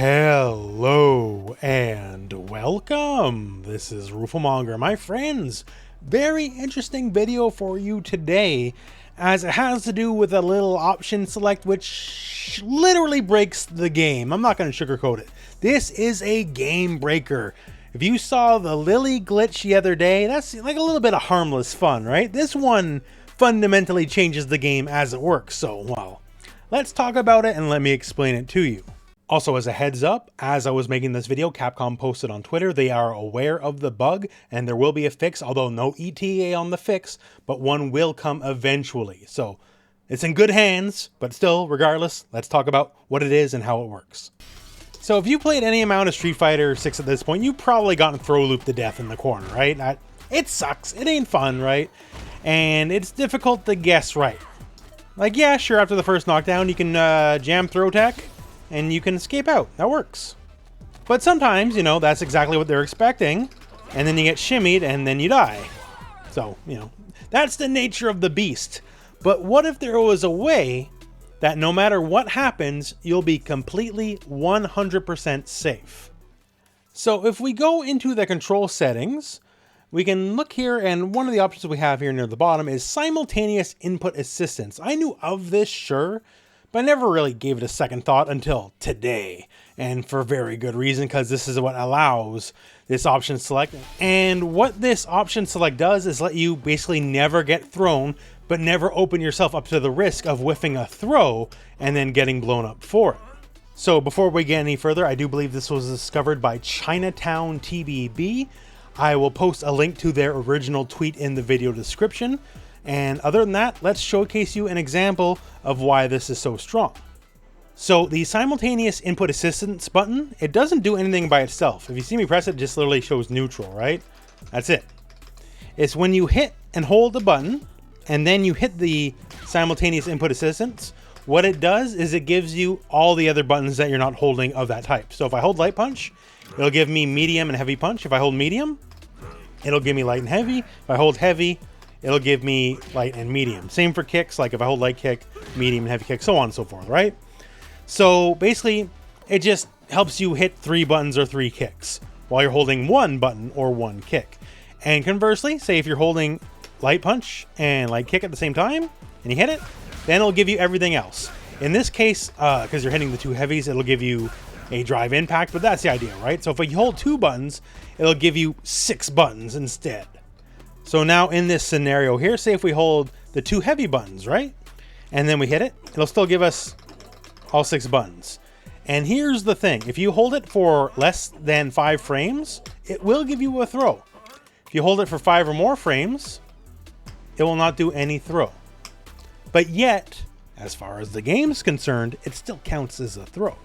Hello and welcome. This is rooflemonger. My friends, very interesting video for you today as it has to do with a little option select which literally breaks the game. I'm not going to sugarcoat it. This is a game breaker. If you saw the Lily glitch the other day, that's like a little bit of harmless fun, right? This one fundamentally changes the game as it works. So, well, let's talk about it and let me explain it to you. Also, as a heads up, as I was making this video, Capcom posted on Twitter they are aware of the bug and there will be a fix, although no ETA on the fix, but one will come eventually. So it's in good hands, but still, regardless, let's talk about what it is and how it works. So if you played any amount of Street Fighter 6 at this point, you've probably gotten throw loop to death in the corner, right? It sucks. It ain't fun, right? And it's difficult to guess right. Like, yeah, sure, after the first knockdown, you can jam throw tech and you can escape out. That works. But sometimes, you know, that's exactly what they're expecting, and then you get shimmied and then you die. So, you know, that's the nature of the beast. But what if there was a way that no matter what happens, you'll be completely 100% safe? So if we go into the control settings, we can look here, and one of the options we have here near the bottom is simultaneous input assistance. I knew of this, sure, but I never really gave it a second thought until today, and for very good reason, because this is what allows this option select. And what this option select does is let you basically never get thrown, but never open yourself up to the risk of whiffing a throw and then getting blown up for it. So before we get any further, I do believe this was discovered by Chinatown TBB. I will post a link to their original tweet in the video description. And other than that, let's showcase you an example of why this is so strong. So the simultaneous input assistance button, it doesn't do anything by itself. If you see me press it, it just literally shows neutral, right? That's it. It's when you hit and hold the button and then you hit the simultaneous input assistance, what it does is it gives you all the other buttons that you're not holding of that type. So if I hold light punch, it'll give me medium and heavy punch. If I hold medium, it'll give me light and heavy. If I hold heavy, it'll give me light and medium. Same for kicks, like if I hold light kick, medium and heavy kick, so on and so forth, right? So basically, it just helps you hit 3 buttons or 3 kicks while you're holding 1 button or 1 kick. And conversely, say if you're holding light punch and light kick at the same time, and you hit it, then it'll give you everything else. In this case, because you're hitting the 2 heavies, it'll give you a drive impact, but that's the idea, right? So if you hold 2 buttons, it'll give you 6 buttons instead. So now in this scenario here, say if we hold the 2 heavy buttons, right? And then we hit it, it'll still give us all 6 buttons. And here's the thing, if you hold it for less than 5 frames, it will give you a throw. If you hold it for 5 or more frames, it will not do any throw. But yet, as far as the game's concerned, it still counts as a throw.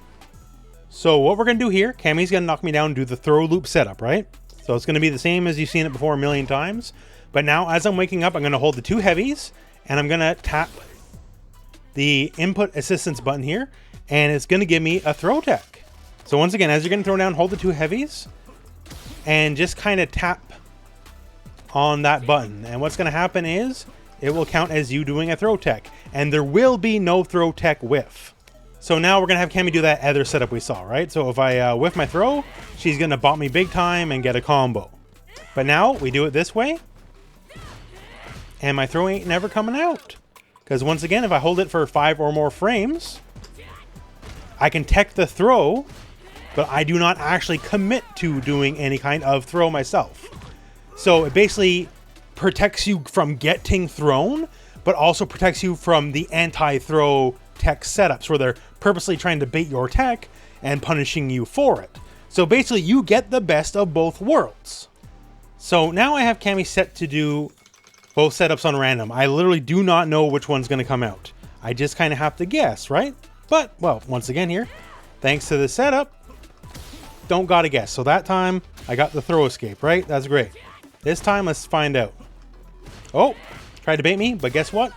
So what we're gonna do here, Cammy's gonna knock me down and do the throw loop setup, right? So it's gonna be the same as you've seen it before a million times. But now as I'm waking up, I'm gonna hold the 2 heavies and I'm gonna tap the input assistance button here and it's gonna give me a throw tech. So once again, as you're gonna throw down, hold the 2 heavies and just kind of tap on that button. And what's gonna happen is it will count as you doing a throw tech and there will be no throw tech whiff. So now we're gonna have Cammy do that other setup we saw, right? So if I whiff my throw, she's gonna bop me big time and get a combo. But now we do it this way and my throw ain't never coming out. Because once again, if I hold it for 5 or more frames, I can tech the throw, but I do not actually commit to doing any kind of throw myself. So it basically protects you from getting thrown, but also protects you from the anti-throw tech setups where they're purposely trying to bait your tech and punishing you for it. So basically you get the best of both worlds. So now I have Cammy set to do both setups on random. I literally do not know which one's going to come out. I just kind of have to guess, right? But, well, once again here, thanks to the setup, don't gotta guess. So that time, I got the throw escape, right? That's great. This time, let's find out. Oh, tried to bait me, but guess what?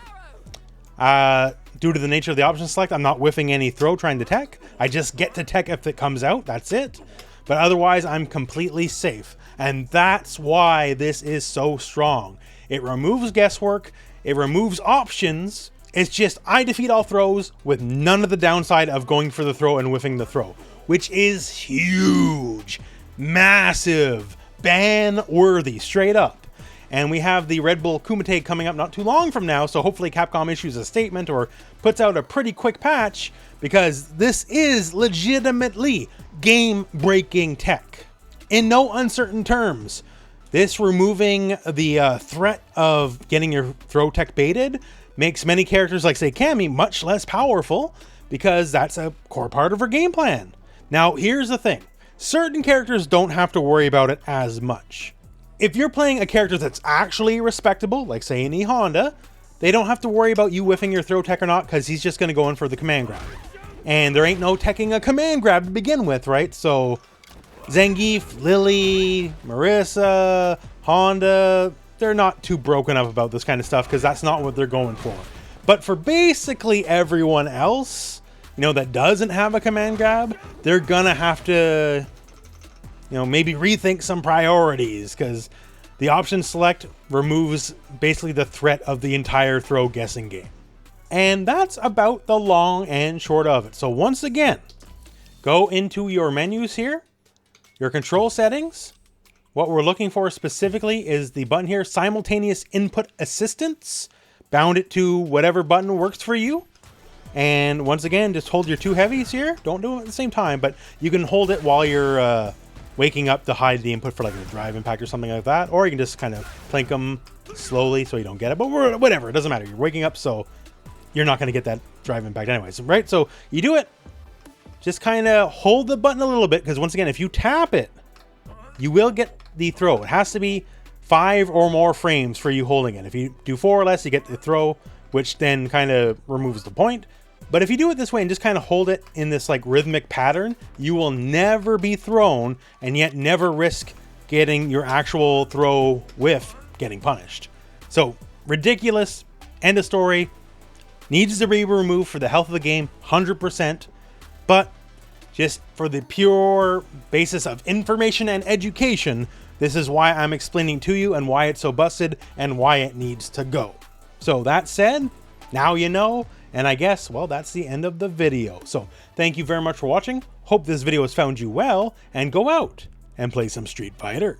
Due to the nature of the option select, I'm not whiffing any throw trying to tech. I just get to tech if it comes out, that's it. But otherwise, I'm completely safe. And that's why this is so strong. It removes guesswork, it removes options. It's just, I defeat all throws with none of the downside of going for the throw and whiffing the throw. which is huge, massive, ban-worthy, straight up. And we have the Red Bull Kumite coming up not too long from now, so hopefully Capcom issues a statement or puts out a pretty quick patch, because this is legitimately game-breaking tech. In no uncertain terms, this removing the threat of getting your throw tech baited makes many characters like, say, Cammy, much less powerful, because that's a core part of her game plan. Now, here's the thing. Certain characters don't have to worry about it as much. If you're playing a character that's actually respectable, like say an E Honda, they don't have to worry about you whiffing your throw tech or not, because he's just going to go in for the command grab. And there ain't no teching a command grab to begin with, right? So Zangief, Lily, Marissa, Honda, they're not too broken up about this kind of stuff, because that's not what they're going for. But for basically everyone else, you know, that doesn't have a command grab, they're gonna have to, you know, maybe rethink some priorities, because the option select removes basically the threat of the entire throw guessing game. And that's about the long and short of it. So once again, go into your menus here, your control settings. What we're looking for specifically is the button here, simultaneous input assistance. Bound it to whatever button works for you. And once again, just hold your two heavies here. Don't do them at the same time, but you can hold it while you're waking up to hide the input for like a drive impact or something like that. Or you can just kind of plink them slowly so you don't get it. But whatever, it doesn't matter. You're waking up, so you're not going to get that drive impact anyways, right? So you do it, just kind of hold the button a little bit, because once again, if you tap it, you will get the throw. It has to be 5 or more frames for you holding it. If you do 4 or less, you get the throw, which then kind of removes the point. But if you do it this way and just kind of hold it in this like rhythmic pattern, you will never be thrown, and yet never risk getting your actual throw whiff getting punished. So ridiculous, end of story. Needs to be removed for the health of the game, 100%. But just for the pure basis of information and education, this is why I'm explaining to you and why it's so busted and why it needs to go. So that said, now you know, and I guess, well, that's the end of the video. So thank you very much for watching. Hope this video has found you well, and go out and play some Street Fighter.